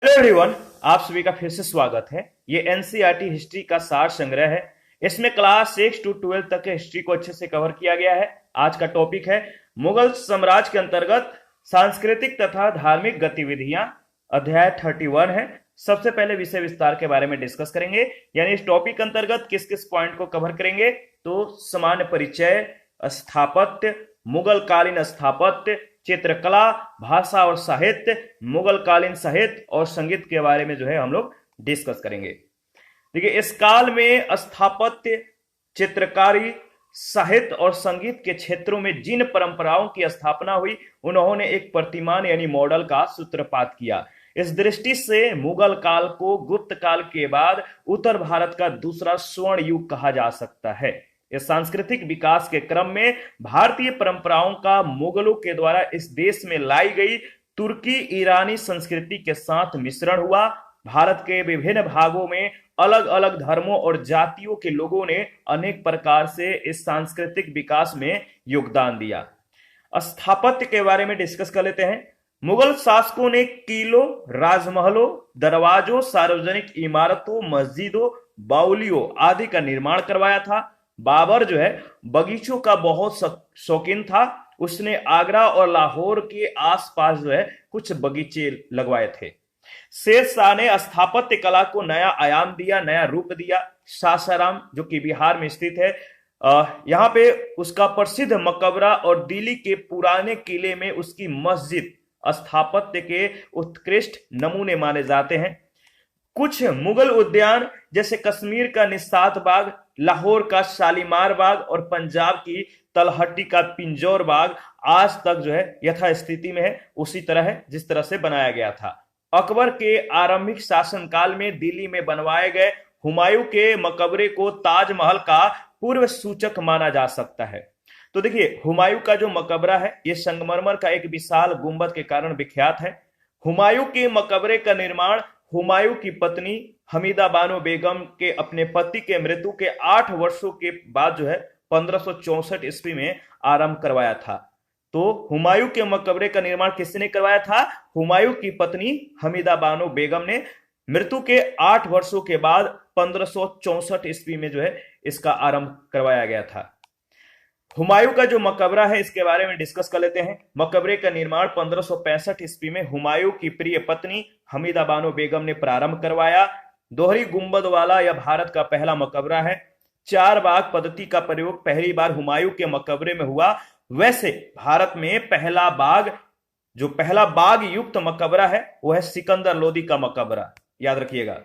Hello everyone, आप सभी का फिर से स्वागत है। ये एनसीईआरटी हिस्ट्री का सार संग्रह है। इसमें क्लास 6 to 12 तक के हिस्ट्री को अच्छे से कवर किया गया है। आज का टॉपिक है मुगल साम्राज्य के अंतर्गत सांस्कृतिक तथा धार्मिक गतिविधियां। अध्याय 31 है। सबसे पहले विषय विस्तार के बारे में डिस्कस करेंगे, यानी इस टॉपिक के अंतर्गत किस किस पॉइंट को कवर करेंगे। तो सामान्य परिचय, स्थापत्य, मुगल कालीन स्थापत्य, चित्रकला, भाषा और साहित्य, मुगल कालीन साहित्य और संगीत के बारे में हम लोग डिस्कस करेंगे। देखिए, इस काल में स्थापत्य, चित्रकारी, साहित्य और संगीत के क्षेत्रों में जिन परंपराओं की स्थापना हुई, उन्होंने एक प्रतिमान यानी मॉडल का सूत्रपात किया। इस दृष्टि से मुगल काल को गुप्त काल के बाद उत्तर भारत का दूसरा स्वर्ण युग कहा जा सकता है। इस सांस्कृतिक विकास के क्रम में भारतीय परंपराओं का मुगलों के द्वारा इस देश में लाई गई तुर्की ईरानी संस्कृति के साथ मिश्रण हुआ। भारत के विभिन्न भागों में अलग अलग धर्मों और जातियों के लोगों ने अनेक प्रकार से इस सांस्कृतिक विकास में योगदान दिया। स्थापत्य के बारे में डिस्कस कर लेते हैं। मुगल शासकों ने किलों, राजमहलों, दरवाजों, सार्वजनिक इमारतों, मस्जिदों, बाउलियों आदि का निर्माण करवाया था। बाबर बगीचों का बहुत शौकीन था। उसने आगरा और लाहौर के आसपास कुछ बगीचे लगवाए थे। शेर शाह ने स्थापत्य कला को नया आयाम दिया, नया रूप दिया। सासाराम, जो कि बिहार में स्थित है, यहाँ पे उसका प्रसिद्ध मकबरा और दिल्ली के पुराने किले में उसकी मस्जिद स्थापत्य के उत्कृष्ट नमूने माने जाते हैं। कुछ मुगल उद्यान जैसे कश्मीर का निशात बाग, लाहौर का शालीमार बाग और पंजाब की तलहटी का पिंजौर बाग आज तक यथास्थिति में है, उसी तरह है जिस तरह से बनाया गया था। अकबर के आरंभिक शासनकाल में दिल्ली में बनवाए गए हुमायूं के मकबरे को ताजमहल का पूर्व सूचक माना जा सकता है। तो देखिए, हुमायूं का जो मकबरा है, यह संगमरमर का एक विशाल गुंबद के कारण विख्यात है। हुमायूं के मकबरे का निर्माण हुमायूं की पत्नी हमीदा बानो बेगम के अपने पति के मृत्यु के 8 वर्षों के बाद 1564 ईस्वी में आरंभ करवाया था। तो हुमायूं के मकबरे का निर्माण किसने करवाया था? हुमायूं की पत्नी हमीदा बानो बेगम ने मृत्यु के 8 वर्षों के बाद 1564 ईस्वी में इसका आरंभ करवाया गया था। हुमायूं का जो मकबरा है, इसके बारे में डिस्कस कर लेते हैं। मकबरे का निर्माण 1565 ईस्वी में हुमायूं की प्रिय पत्नी हमीदा बानो बेगम ने प्रारंभ करवाया। दोहरी गुंबद वाला यह भारत का पहला मकबरा है। 4 बाग पद्धति का प्रयोग पहली बार हुमायूं के मकबरे में हुआ। वैसे भारत में पहला बाग युक्त मकबरा है, वह है सिकंदर लोदी का मकबरा, याद रखिएगा।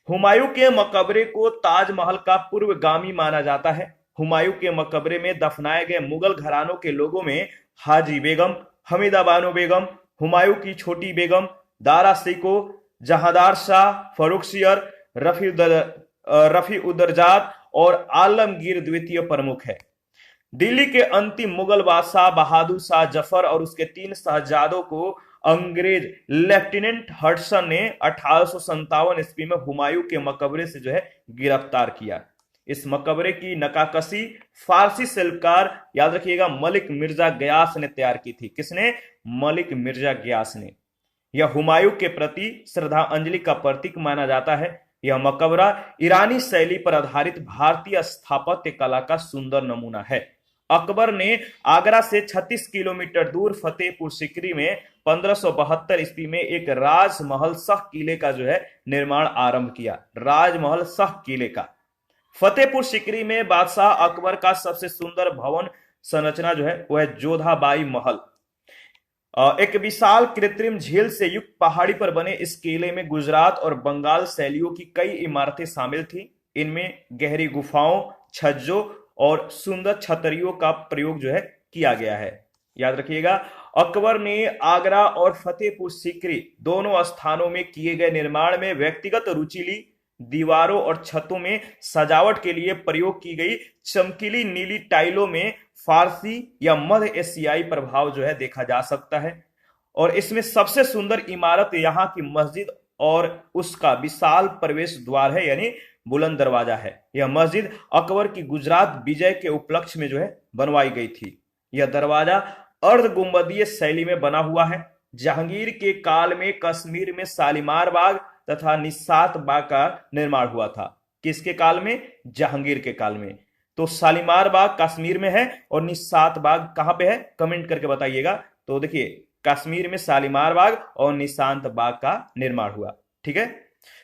हुमायूं के मकबरे को ताजमहल का पूर्वगामी माना जाता है। हुमायूं के मकबरे में दफनाए गए मुगल घरानों के लोगों में हाजी बेगम, हमीदा बानो बेगम, हुमायूं की छोटी बेगम, दारा सिको, जहांदार शाह, फर्रुखसियर, रफी उदरजात और आलमगीर द्वितीय प्रमुख है। दिल्ली के अंतिम मुगल बादशाह बहादुर शाह जफर और उसके 3 शहजादों को अंग्रेज लेफ्टिनेंट हडसन ने 1857 ईस्वी में हुमायूं के मकबरे से गिरफ्तार किया। इस मकबरे की नकाकशी फारसी शिल्पकार, याद रखिएगा, मलिक मिर्जा गयास ने तैयार की थी। किसने? मलिक मिर्जा गयास ने। यह हुमायूं के प्रति श्रद्धांजलि का प्रतीक माना जाता है। यह मकबरा ईरानी शैली पर आधारित भारतीय स्थापत्य कला का सुंदर नमूना है। अकबर ने आगरा से 36 किलोमीटर दूर फतेहपुर सीकरी में 1572 ईस्वी में एक राजमहल शाह किले का निर्माण आरंभ किया। राजमहल शाह किले का फतेहपुर सीकरी में बादशाह अकबर का सबसे सुंदर भवन संरचना वह जोधाबाई महल। एक विशाल कृत्रिम झील से युक्त पहाड़ी पर बने इस किले में गुजरात और बंगाल शैलियों की कई इमारतें शामिल थी। इनमें गहरी गुफाओं, छज्जों और सुंदर छतरियों का प्रयोग किया गया है। याद रखिएगा, अकबर ने आगरा और फतेहपुर सीकरी दोनों स्थानों में किए गए निर्माण में व्यक्तिगत रुचि ली। दीवारों और छतों में सजावट के लिए प्रयोग की गई चमकीली नीली टाइलों में फारसी या मध्य एशियाई प्रभाव देखा जा सकता है। और इसमें सबसे सुंदर इमारत यहाँ की मस्जिद और उसका विशाल प्रवेश द्वार है, यानी बुलंद दरवाजा है। यह मस्जिद अकबर की गुजरात विजय के उपलक्ष्य में बनवाई गई थी। यह दरवाजा अर्ध गुंबदीय शैली में बना हुआ है। जहांगीर के काल में कश्मीर में शालीमार बाग तथा निशात बाग का निर्माण हुआ था। किसके काल में? जहांगीर के काल में। तो शालीमार बाग कश्मीर में है और निशात बाग कहां पे है? कमेंट करके बताइएगा। तो देखिए, कश्मीर में शालीमार बाग और निशांत बाग का निर्माण हुआ। ठीक है।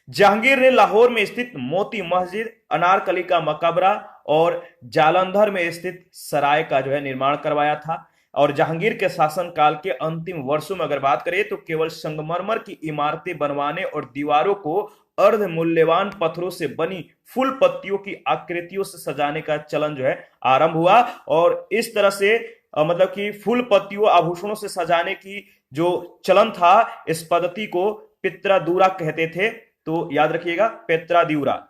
जहांगीर ने लाहौर में स्थित मोती मस्जिद, अनारकली का मकबरा और जालंधर में स्थित सराय का जो है निर्माण करवाया था। और जहांगीर के शासनकाल के अंतिम वर्षों में अगर बात करें तो केवल संगमरमर की इमारतें बनवाने और दीवारों को अर्ध मूल्यवान पत्थरों से बनी फूल पत्तियों की आकृतियों से सजाने का चलन जो है आरंभ हुआ। और इस तरह से मतलब कि फूल पत्तियों आभूषणों से सजाने की जो चलन था, इस पद्धति को पित्रादूरा कहते थे। तो याद रखिएगा, पित्रादूरा।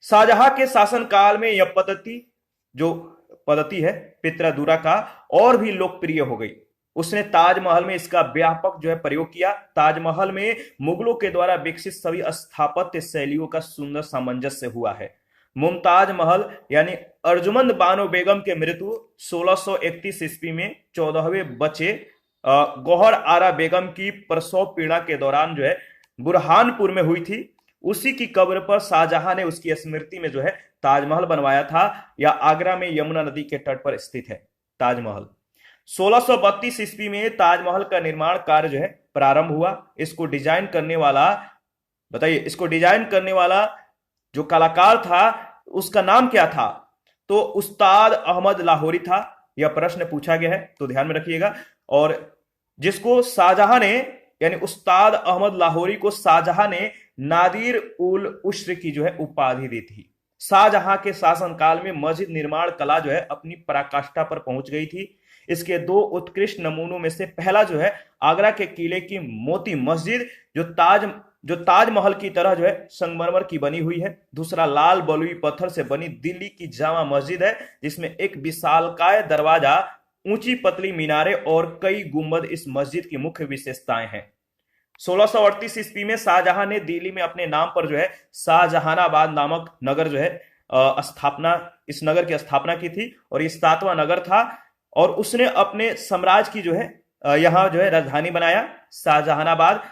शाहजहां के शासनकाल में यह पद्धति है पित्रादूरा का और भी लोकप्रिय हो गई। उसने ताजमहल में इसका व्यापक जो है प्रयोग किया। ताजमहल में मुगलों के द्वारा विकसित सभी स्थापत्य शैलियों का सुंदर सामंजस्य हुआ है। मुमताज महल यानी अर्जुमंद बानो बेगम के मृत्यु 1631 ईस्वी में 14वें बच्चे गौहर आरा बेगम की प्रसव पीड़ा के दौरान जो है बुरहानपुर में हुई थी। उसी की कब्र पर शाहजहां ने उसकी स्मृति में जो है ताजमहल बनवाया था। यह आगरा में यमुना नदी के तट पर स्थित है ताजमहल। 1632 ईस्वी में ताजमहल का निर्माण कार्य जो है प्रारंभ हुआ। इसको डिजाइन करने वाला, बताइए, इसको डिजाइन करने वाला जो कलाकार था उसका नाम क्या था? तो उस्ताद अहमद लाहौरी था। यह प्रश्न पूछा गया है, तो ध्यान में रखिएगा। और जिसको शाहजहां ने, यानी उस्ताद अहमद लाहौरी को शाहजहां ने नादिर उल उश्र की जो है उपाधि दी थी। शाहजहां के शासनकाल में मस्जिद निर्माण कला जो है अपनी पराकाष्ठा पर पहुंच गई थी। इसके दो उत्कृष्ट नमूनों में से पहला जो है आगरा के किले की मोती मस्जिद, जो ताजमहल की तरह जो है संगमरमर की बनी हुई है। दूसरा लाल बलुई पत्थर से बनी दिल्ली की जामा मस्जिद है, जिसमें एक विशालकाय दरवाजा, ऊंची पतली मीनारें और कई गुंबद इस मस्जिद की मुख्य विशेषताएं हैं। 1638 ईस्वी में शाहजहां ने दिल्ली में अपने नाम पर जो है शाहजहानाबाद नामक नगर जो है इस नगर की स्थापना की थी। और ये 7वां नगर था और उसने अपने साम्राज्य की जो है यहाँ जो है राजधानी बनाया शाहजहानाबाद।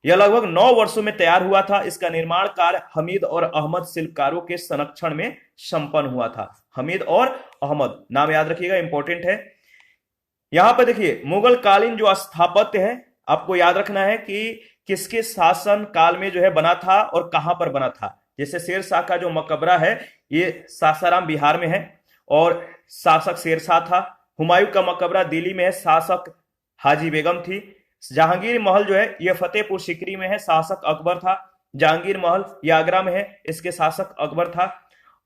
यह लगभग 9 वर्षों में तैयार हुआ था। इसका निर्माण कार्य हमीद और अहमद शिल्पकारों के संरक्षण में संपन्न हुआ था। हमीद और अहमद, नाम याद रखिएगा, इंपॉर्टेंट है। यहां पर देखिए, मुगल कालीन जो स्थापत्य है, आपको याद रखना है कि किसके शासन काल में जो है बना था और कहां पर बना था। जैसे शेर शाह का जो मकबरा है ये सासाराम बिहार में है और शासक शेरशाह था। हुमायूं का मकबरा दिल्ली में है, शासक हाजी बेगम थी। जहांगीर महल जो है यह फतेहपुर सीकरी में है, शासक अकबर था। जहांगीर महल यह आगरा में है, इसके शासक अकबर था।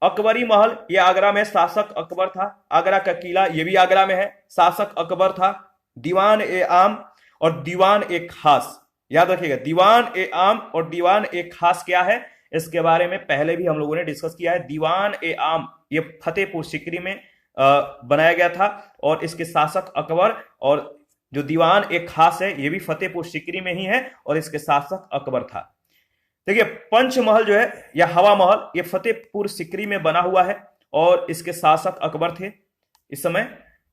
अकबरी महल यह आगरा में, शासक अकबर था। आगरा का किला यह भी आगरा में है, शासक अकबर था। दीवान ए आम और दीवान ए खास, याद रखिएगा, दीवान ए आम और दीवान ए खास क्या है, इसके बारे में पहले भी हम लोगों ने डिस्कस किया है। दीवान ए आम ये फतेहपुर सीकरी में बनाया गया था और इसके शासक अकबर, और जो दीवान एक खास है ये भी फतेहपुर सीकरी में ही है और इसके शासक अकबर था। देखिए, पंचमहल जो है या हवा महल ये फतेहपुर सीकरी में बना हुआ है और इसके शासक अकबर थे इस समय।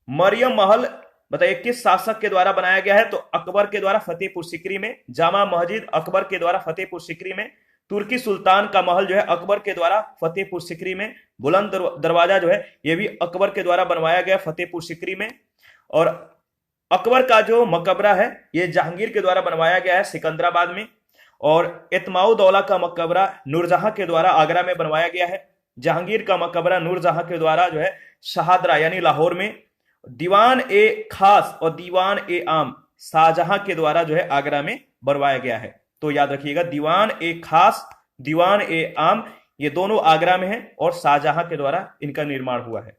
मरियम महल, बताइए किस शासक के द्वारा बनाया गया है? तो अकबर के द्वारा फतेहपुर सीकरी में। जामा मस्जिद अकबर के द्वारा फतेहपुर सीकरी में। तुर्की सुल्तान का महल जो है अकबर के द्वारा फतेहपुर सीकरी में। बुलंद दरवाजा जो है यह भी अकबर के द्वारा बनवाया गया फतेहपुर सीकरी में। और अकबर का जो मकबरा है यह जहांगीर के द्वारा बनवाया गया है सिकंदराबाद में। और एतमाउद्दौला का मकबरा नूरजहां के द्वारा आगरा में बनवाया गया है। जहांगीर का मकबरा नूरजहां के द्वारा जो है शाहदरा यानी लाहौर में। दीवान ए खास और दीवान ए आम शाहजहां के द्वारा जो है आगरा में बनवाया गया है। तो याद रखिएगा, दीवान ए खास, दीवान ए आम ये दोनों आगरा में है और शाहजहां के द्वारा इनका निर्माण हुआ है।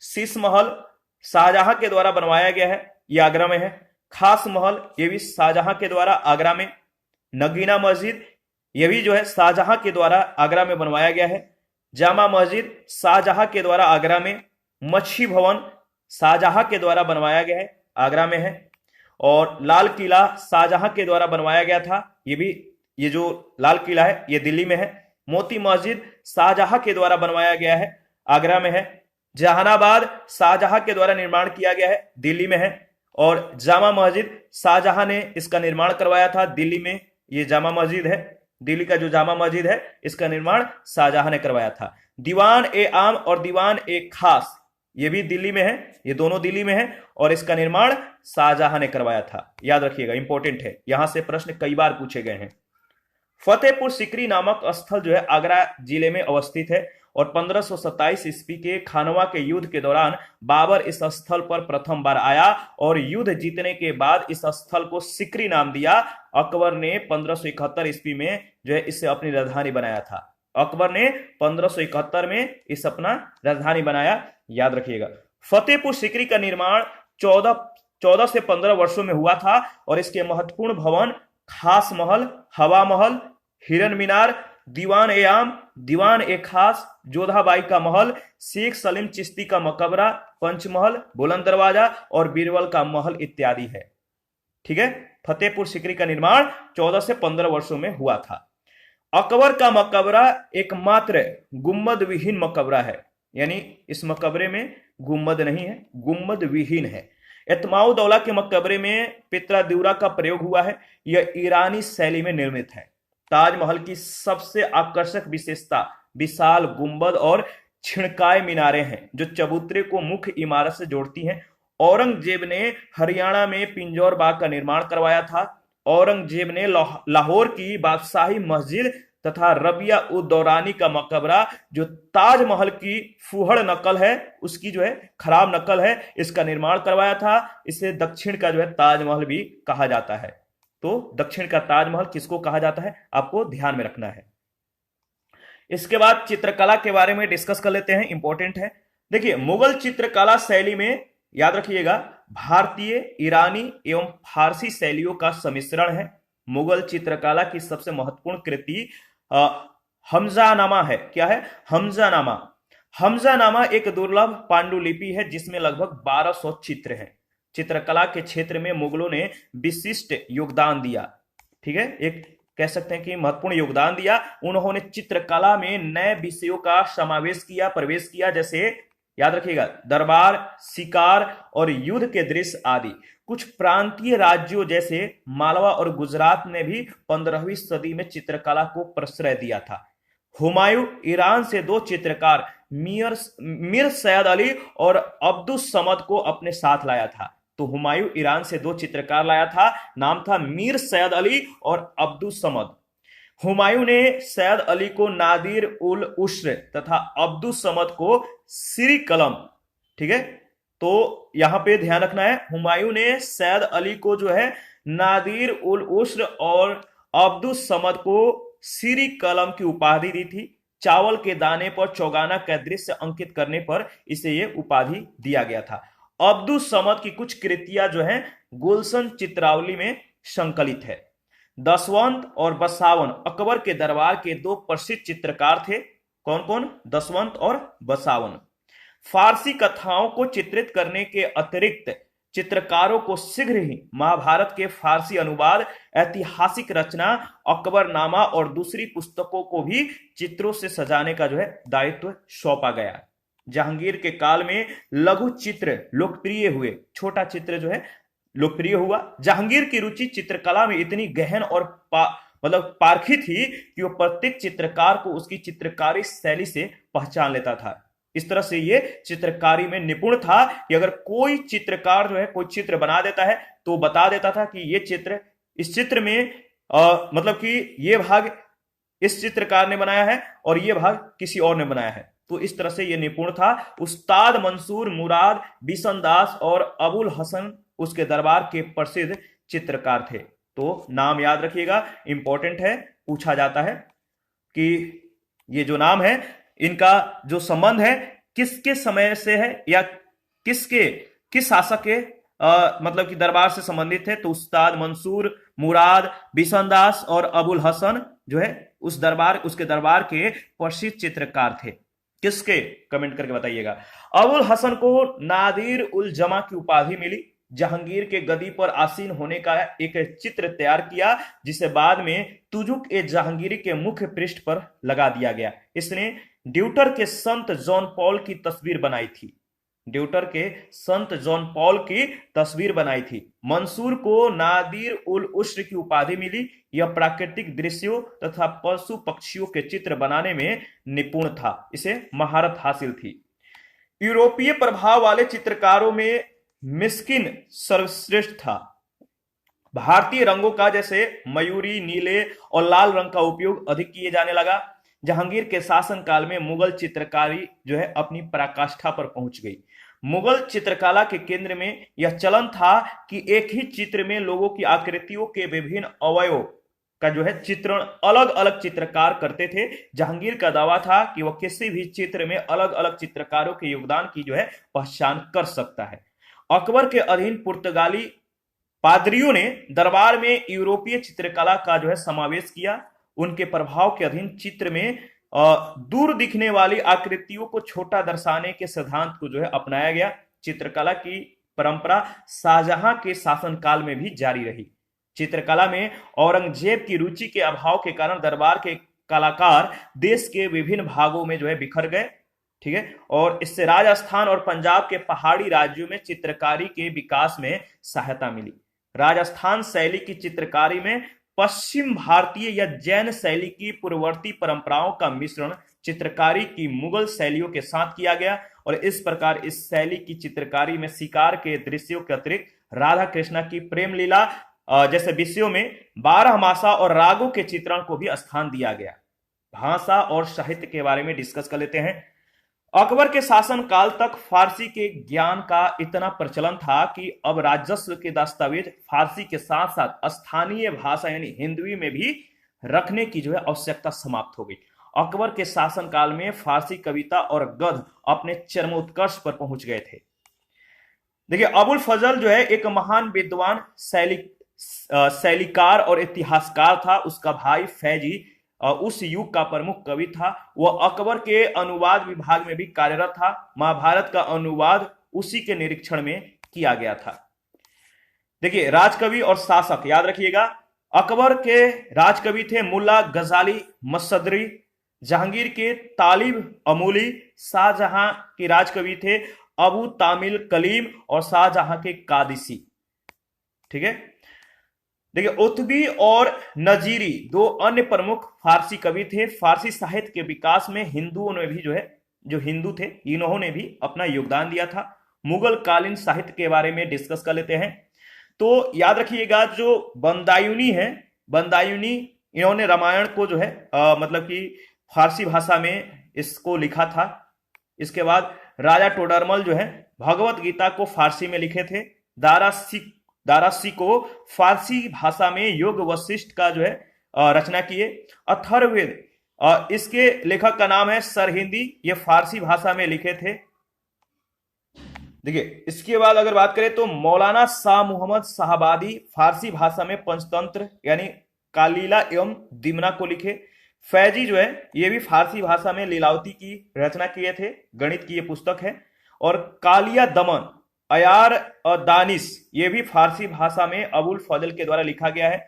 शीश महल शाहजहां के द्वारा बनवाया गया है, ये आगरा में है। खास महल ये भी शाहजहां के द्वारा आगरा में। नगीना मस्जिद ये भी जो है शाहजहां के द्वारा आगरा में बनवाया गया है। जामा मस्जिद शाहजहां के द्वारा आगरा में। मच्छी भवन शाहजहां के द्वारा बनवाया गया है, आगरा में है। और लाल किला शाहजहां के द्वारा बनवाया गया था, ये जो लाल किला है ये दिल्ली में है। मोती मस्जिद शाहजहां के द्वारा बनवाया गया है, आगरा में है। जहानाबाद शाहजहां के द्वारा निर्माण किया गया है, दिल्ली में है। और जामा मस्जिद शाहजहां ने इसका निर्माण करवाया था दिल्ली में। ये जामा मस्जिद है, दिल्ली का जो जामा मस्जिद है इसका निर्माण शाहजहां ने करवाया था। दीवान ए आम और दीवान ए खास ये भी दिल्ली में है, ये दोनों दिल्ली में है और इसका निर्माण शाहजहां ने करवाया था। याद रखिएगा, इंपॉर्टेंट है, यहां से प्रश्न कई बार पूछे गए हैं। फतेहपुर सिकरी नामक स्थल जो है आगरा जिले में अवस्थित है और 1527 ईस्वी के खानवा के युद्ध के दौरान बाबर इस स्थल पर प्रथम बार आया और युद्ध जीतने के बाद इस स्थल को सिकरी नाम दिया। अकबर ने 1571 ईस्वी में जो है इसे अपनी राजधानी बनाया था। अकबर ने 1571 में इस अपना राजधानी बनाया, याद रखिएगा। फतेहपुर सिकरी का निर्माण 14 से 15 वर्षों में हुआ था और इसके महत्वपूर्ण भवन खास महल, हवा महल, हिरन मीनार, दीवान ए आम, दीवान ए खास, जोधाबाई का महल, शेख सलीम चिश्ती का मकबरा, पंचमहल, बुलंद दरवाजा और बीरबल का महल इत्यादि है। ठीक है, फतेहपुर सिकरी का निर्माण 14 से 15 वर्षों में हुआ था। अकबर का मकबरा एकमात्र गुम्बद विहीन मकबरा है, यानी इस मकबरे में गुम्बद नहीं है, गुम्बद विहीन है। एतमाउद्दौला के मकबरे में पित्रा द्यूरा का प्रयोग हुआ है। यह ईरानी शैली में निर्मित है। ताजमहल की सबसे आकर्षक विशेषता विशाल गुंबद और छिणकाए मीनारें हैं जो चबूतरे को मुख्य इमारत से जोड़ती हैं। औरंगजेब ने हरियाणा में पिंजौर बाग का निर्माण करवाया था। औरंगजेब ने लाहौर की बादशाही मस्जिद तथा रबिया उद दौरानी का मकबरा जो ताजमहल की फूहड़ नकल है, उसकी जो है खराब नकल है, इसका निर्माण करवाया था। इसे दक्षिण का जो है ताजमहल भी कहा जाता है। तो दक्षिण का ताजमहल किसको कहा जाता है, आपको ध्यान में रखना है। इसके बाद चित्रकला के बारे में डिस्कस कर लेते हैं, इंपॉर्टेंट है। देखिए, मुगल चित्रकला शैली में याद रखिएगा भारतीय, ईरानी एवं फारसी शैलियों का सम्मिश्रण है। मुगल चित्रकला की सबसे महत्वपूर्ण कृति हमजानामा है। क्या है? हमजानामा। हमजानामा एक दुर्लभ पांडुलिपि है जिसमें लगभग 1200 चित्र हैं। चित्रकला के क्षेत्र में मुगलों ने विशिष्ट योगदान दिया। ठीक है, एक कह सकते हैं कि महत्वपूर्ण योगदान दिया। उन्होंने चित्रकला में नए विषयों का समावेश किया, प्रवेश किया, जैसे याद रखिएगा दरबार, शिकार और युद्ध के दृश्य आदि। कुछ प्रांतीय राज्यों जैसे मालवा और गुजरात ने भी 15वीं सदी में चित्रकला को प्रश्रय दिया था। हुमायूं ईरान से 2 चित्रकार मीर सैयद अली और अब्दुस समद को अपने साथ लाया था। तो हुमायूं ईरान से 2 चित्रकार लाया था, नाम था मीर सैयद अली और अब्दुस समद। हुमायूं ने सैयद अली को नादिर उल उश्र तथा अब्दुस समद को सिरी कलम, ठीक है, तो यहां पे ध्यान रखना है, हुमायूं ने सैयद अली को जो है नादिर उल उश्र और अब्दुस समद को सिरी कलम की उपाधि दी थी। चावल के दाने पर चौगाना का दृश्य अंकित करने पर इसे ये उपाधि दिया गया था। अब्दुस समद की कुछ कृतियां जो है गुलशन चित्रावली में संकलित है। दसवंत और बसावन अकबर के दरबार के 2 प्रसिद्ध चित्रकार थे। कौन कौन? दसवंत और बसावन। फारसी कथाओं को चित्रित करने के अतिरिक्त चित्रकारों को शीघ्र ही महाभारत के फारसी अनुवाद, ऐतिहासिक रचना, अकबरनामा और दूसरी पुस्तकों को भी चित्रों से सजाने का जो है दायित्व सौंपा गया। जहांगीर के काल में लघु चित्र लोकप्रिय हुए, छोटा चित्र जो है लोकप्रिय हुआ। जहांगीर की रुचि चित्रकला में इतनी गहन और पारखी थी कि वो प्रत्येक चित्रकार को उसकी चित्रकारी शैली से पहचान लेता था। इस तरह से ये चित्रकारी में निपुण था कि अगर कोई चित्रकार जो है कोई चित्र बना देता है तो बता देता था कि ये चित्र, इस चित्र में मतलब कि ये भाग इस चित्रकार ने बनाया है और ये भाग किसी और ने बनाया है। तो इस तरह से ये निपुण था। उस्ताद मंसूर मुराद, बिशनदास और अबुल हसन उसके दरबार के प्रसिद्ध चित्रकार थे। तो नाम याद रखिएगा, इंपॉर्टेंट है, पूछा जाता है कि ये जो नाम है इनका जो संबंध है किसके समय से है या किस शासक के मतलब कि दरबार से संबंधित है। तो उस्ताद मंसूर मुराद, बिशनदास और अबुल हसन जो है उसके दरबार के प्रसिद्ध चित्रकार थे। किसके? कमेंट करके बताइएगा। अबुल हसन को नादिर उल जमा की उपाधि मिली। जहांगीर के गद्दी पर आसीन होने का एक चित्र तैयार किया जिसे बाद में तुजुक ए जहांगीरी के मुख्य पृष्ठ पर लगा दिया गया। इसने ड्यूटर के संत जॉन पॉल की तस्वीर बनाई थी। ड्यूटर के संत जॉन पॉल की तस्वीर बनाई थी। मंसूर को नादिर उल उस्र की उपाधि मिली। यह प्राकृतिक दृश्यों तथा पशु पक्षियों के चित्र बनाने में निपुण था, इसे महारत हासिल थी। यूरोपीय प्रभाव वाले चित्रकारों में मिस्किन सर्वश्रेष्ठ था। भारतीय रंगों का जैसे मयूरी, नीले और लाल रंग का उपयोग अधिक किए जाने लगा। जहांगीर के शासनकाल में मुगल चित्रकारी जो है अपनी पराकाष्ठा पर पहुंच गई। मुगल चित्रकला के केंद्र में यह चलन था कि एक ही चित्र में लोगों की आकृतियों के विभिन्न अवयवों का जो है चित्रण अलग अलग चित्रकार करते थे। जहांगीर का दावा था कि वह किसी भी चित्र में अलग अलग चित्रकारों के योगदान की जो है पहचान कर सकता है। अकबर के अधीन पुर्तगाली पादरियों ने दरबार में यूरोपीय चित्रकला का जो है समावेश किया। उनके प्रभाव के अधीन चित्र में दूर दिखने वाली आकृतियों को छोटा दर्शाने के सिद्धांत को जो है अपनाया गया। चित्रकला की परंपरा शाहजहां के शासनकाल में भी जारी रही। चित्रकला में औरंगजेब की रुचि के अभाव के कारण दरबार के कलाकार देश के विभिन्न भागों में जो है बिखर गए, ठीक है, और इससे राजस्थान और पंजाब के पहाड़ी राज्यों में चित्रकारी के विकास में सहायता मिली। राजस्थान शैली की चित्रकारी में पश्चिम भारतीय या जैन शैली की पूर्ववर्ती परंपराओं का मिश्रण चित्रकारी की मुगल शैलियों के साथ किया गया और इस प्रकार इस शैली की चित्रकारी में शिकार के दृश्यों के अतिरिक्त राधा कृष्णा की प्रेम लीला जैसे विषयों में 12 मासा और रागों के चित्रण को भी स्थान दिया गया। भाषा और साहित्य के बारे में डिस्कस कर लेते हैं। अकबर के शासन काल तक फारसी के ज्ञान का इतना प्रचलन था कि अब राजस्व के दस्तावेज फारसी के साथ साथ स्थानीय भाषा यानी हिंदवी में भी रखने की जो है आवश्यकता समाप्त हो गई। अकबर के शासन काल में फारसी कविता और गद्य अपने चरमोत्कर्ष पर पहुंच गए थे। देखिए, अबुल फजल जो है एक महान विद्वान शैलीकार और इतिहासकार था। उसका भाई फैजी उस युग का प्रमुख कवि था। वह अकबर के अनुवाद विभाग में भी कार्यरत था। महाभारत का अनुवाद उसी के निरीक्षण में किया गया था। देखिए, राजकवि और शासक याद रखिएगा। अकबर के राजकवि थे मुल्ला गजाली मसदरी, जहांगीर के तालिब अमूली, शाहजहां के राजकवि थे अबू तामिल कलीम और शाहजहां के कादिसी, ठीक है। देखिए, उतबी और नजीरी दो अन्य प्रमुख फारसी कवि थे। फारसी साहित्य के विकास में हिंदुओं ने भी जो हिंदू थे इन्होंने भी अपना योगदान दिया था। मुगल कालीन साहित्य के बारे में डिस्कस कर लेते हैं। तो याद रखिएगा, जो बंदायूनी है, बंदायूनी इन्होंने रामायण को जो है मतलब कि फारसी भाषा में इसको लिखा था। इसके बाद राजा टोडरमल जो है भगवत गीता को फारसी में लिखे थे। दारासी को फारसी भाषा में योग वशिष्ठ का जो है रचना किए। अथर्ववेद इसके लेखक का नाम है सरहिंदी, ये फारसी भाषा में लिखे थे। देखिए, इसके बाद अगर बात करें तो मौलाना शाह मोहम्मद शाहबादी फारसी भाषा में पंचतंत्र यानी कालीला एवं दिमना को लिखे। फैजी जो है ये भी फारसी भाषा में लीलावती की रचना किए थे, गणित की ये पुस्तक है। और कालिया दमन अयार और दानिश ये भी फारसी भाषा में अबुल फजल के द्वारा लिखा गया है।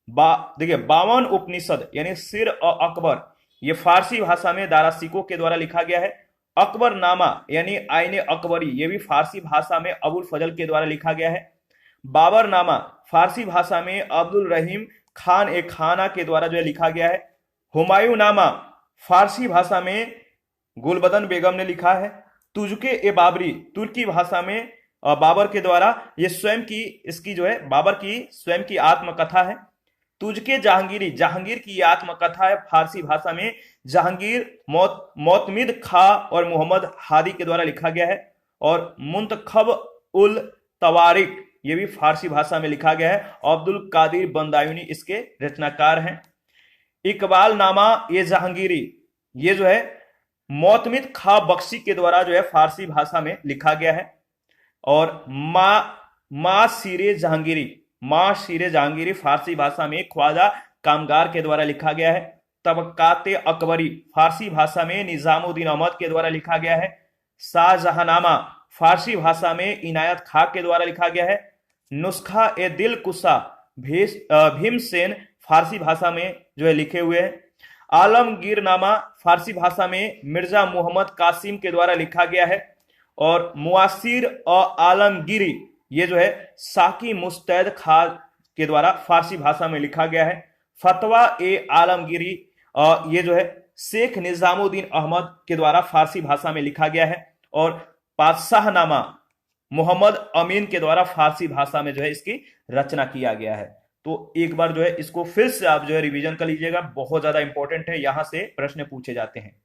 देखिए, 52 उपनिषद यानी सिर और अकबर ये फारसी भाषा में दारासिको के द्वारा लिखा गया है। अकबर नामा यानी आईने अकबरी ये भी फारसी भाषा में अबुल फजल के द्वारा लिखा गया है। बाबर नामा फारसी भाषा में अब्दुल रहीम खान ए खाना के द्वारा जो है लिखा गया है। हुमायूं नामा फारसी भाषा में गुलबदन बेगम ने लिखा है। तुजुके ए बाबरी तुर्की भाषा में बाबर के द्वारा ये स्वयं की इसकी जो है बाबर की स्वयं की आत्मकथा है। तुजके जहांगीरी जहांगीर की ये आत्मकथा है, फारसी भाषा में जहांगीर मोतमिद खा और मोहम्मद हादी के द्वारा लिखा गया है। और मुंतखब उल तवारिक ये भी फारसी भाषा में लिखा गया है। अब्दुल कादिर बंदायूनी इसके रचनाकार हैं। इकबाल नामा ये जहांगीरी ये जो है मोतमिद खा बख्शी के द्वारा जो है फारसी भाषा में लिखा गया है। और माँ सीरे जहांगीरी फारसी भाषा में ख्वाजा कामगार के द्वारा लिखा गया है। तबकाते अकबरी फारसी भाषा में निजामुद्दीन अहमद के द्वारा लिखा गया है। शाहजहानामा फारसी भाषा में इनायत खां के द्वारा लिखा गया है। नुस्खा ए दिल कुसा भीमसेन फारसी भाषा में जो है लिखे हुए हैं। आलमगीरनामा फारसी भाषा में मिर्जा मोहम्मद कासिम के द्वारा लिखा गया है। और मुआसिर आलमगीरी ये जो है साकी मुस्तैद खां के द्वारा फारसी भाषा में लिखा गया है। फतवा ए आलमगीरी ये जो है शेख निजामुद्दीन अहमद के द्वारा फारसी भाषा में लिखा गया है। और पातशाहनामा मोहम्मद अमीन के द्वारा फारसी भाषा में जो है इसकी रचना किया गया है। तो एक बार जो है इसको फिर से आप जो है रिवीजन कर लीजिएगा, बहुत ज्यादा इंपॉर्टेंट है, यहां से प्रश्न पूछे जाते हैं।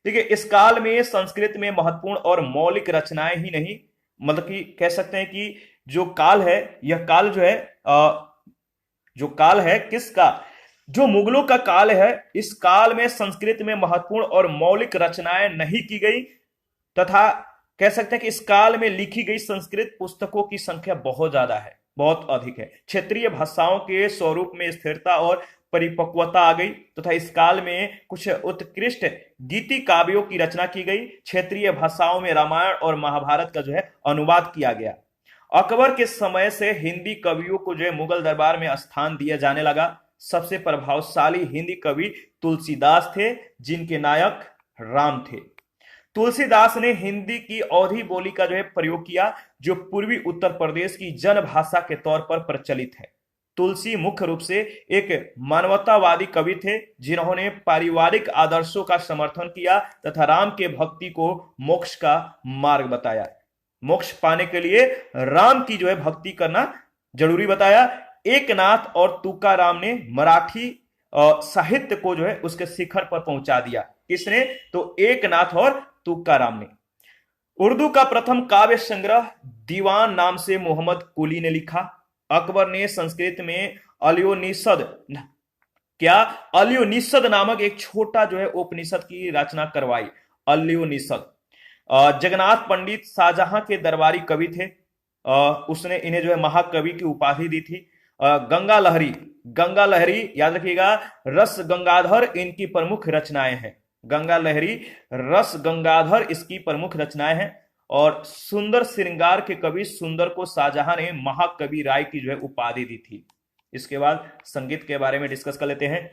देखिए, इस काल में संस्कृत में महत्वपूर्ण और मौलिक रचनाएं ही नहीं, मतलब कि कह सकते हैं कि जो काल है, यह काल जो है जो काल है किसका, जो मुगलों का काल है, इस काल में संस्कृत में महत्वपूर्ण और मौलिक रचनाएं नहीं की गई तथा कह सकते हैं कि इस काल में लिखी गई संस्कृत पुस्तकों की संख्या बहुत ज्यादा है, बहुत अधिक है। क्षेत्रीय भाषाओं के स्वरूप में स्थिरता और परिपक्वता आ गई तथा इस काल में कुछ उत्कृष्ट गीति काव्यों की रचना की गई। क्षेत्रीय भाषाओं में रामायण और महाभारत का जो है अनुवाद किया गया। अकबर के समय से हिंदी कवियों को जो है मुगल दरबार में स्थान दिया जाने लगा। सबसे प्रभावशाली हिंदी कवि तुलसीदास थे, जिनके नायक राम थे। तुलसीदास ने हिंदी की अवधी बोली का जो है प्रयोग किया, जो पूर्वी उत्तर प्रदेश की जनभाषा के तौर पर प्रचलित है। तुलसी मुख्य रूप से एक मानवतावादी कवि थे, जिन्होंने पारिवारिक आदर्शों का समर्थन किया तथा राम के भक्ति को मोक्ष का मार्ग बताया। मोक्ष पाने के लिए राम की जो है भक्ति करना जरूरी बताया। एकनाथ और तुकाराम ने मराठी साहित्य को जो है उसके शिखर पर पहुंचा दिया। किसने? तो एकनाथ और तुकाराम ने। उर्दू का प्रथम काव्य संग्रह दीवान नाम से मोहम्मद कुली ने लिखा। अकबर ने संस्कृत में अलियोनिषद नामक एक छोटा जो है उपनिषद की रचना करवाई। अलियोनिषद जगन्नाथ पंडित शाहजहां के दरबारी कवि थे। उसने इन्हें जो है महाकवि की उपाधि दी थी। गंगा लहरी याद रखिएगा, रस गंगाधर इनकी प्रमुख रचनाएं हैं। गंगा लहरी, रस गंगाधर इसकी प्रमुख रचनाएं हैं। और सुंदर श्रृंगार के कवि सुंदर को शाहजहां ने महाकवि राय की जो है उपाधि दी थी। इसके बाद संगीत के बारे में डिस्कस कर लेते हैं।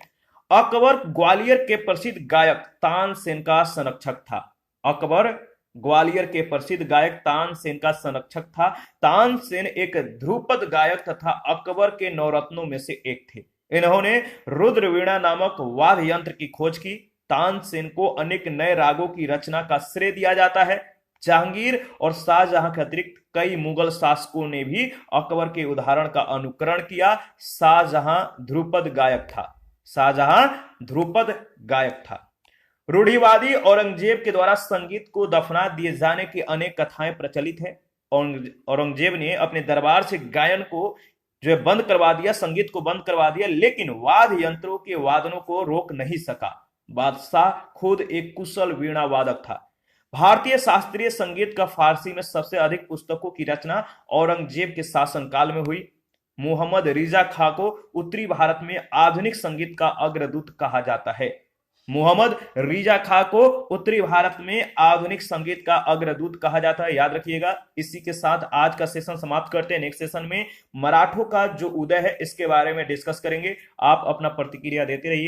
अकबर ग्वालियर के प्रसिद्ध गायक तानसेन का संरक्षक था। अकबर ग्वालियर के प्रसिद्ध गायक तानसेन का संरक्षक था। तानसेन एक ध्रुपद गायक तथा अकबर के नवरत्नों में से एक थे। इन्होंने रुद्रवीणा नामक वाद्य यंत्र की खोज की। तानसेन को अनेक नए रागों की रचना का श्रेय दिया जाता है। जहांगीर और शाहजहां के अतिरिक्त कई मुगल शासकों ने भी अकबर के उदाहरण का अनुकरण किया। शाहजहां ध्रुपद गायक था। रूढ़िवादी औरंगजेब के द्वारा संगीत को दफना दिए जाने की अनेक कथाएं प्रचलित है। औरंगजेब ने अपने दरबार से गायन को जो है बंद करवा दिया, संगीत को बंद करवा दिया, लेकिन वाद्य यंत्रों के वादनों को रोक नहीं सका। बादशाह खुद एक कुशल वीणा वादक था। भारतीय शास्त्रीय संगीत का फारसी में सबसे अधिक पुस्तकों की रचना औरंगजेब के शासनकाल में हुई। मोहम्मद रिजा खां को उत्तरी भारत में आधुनिक संगीत का अग्रदूत कहा जाता है। मोहम्मद रिजा खां को उत्तरी भारत में आधुनिक संगीत का अग्रदूत कहा जाता है, याद रखिएगा। इसी के साथ आज का सेशन समाप्त करते हैं। नेक्स्ट सेशन में मराठों का जो उदय है इसके बारे में डिस्कस करेंगे। आप अपना प्रतिक्रिया देते रहिए।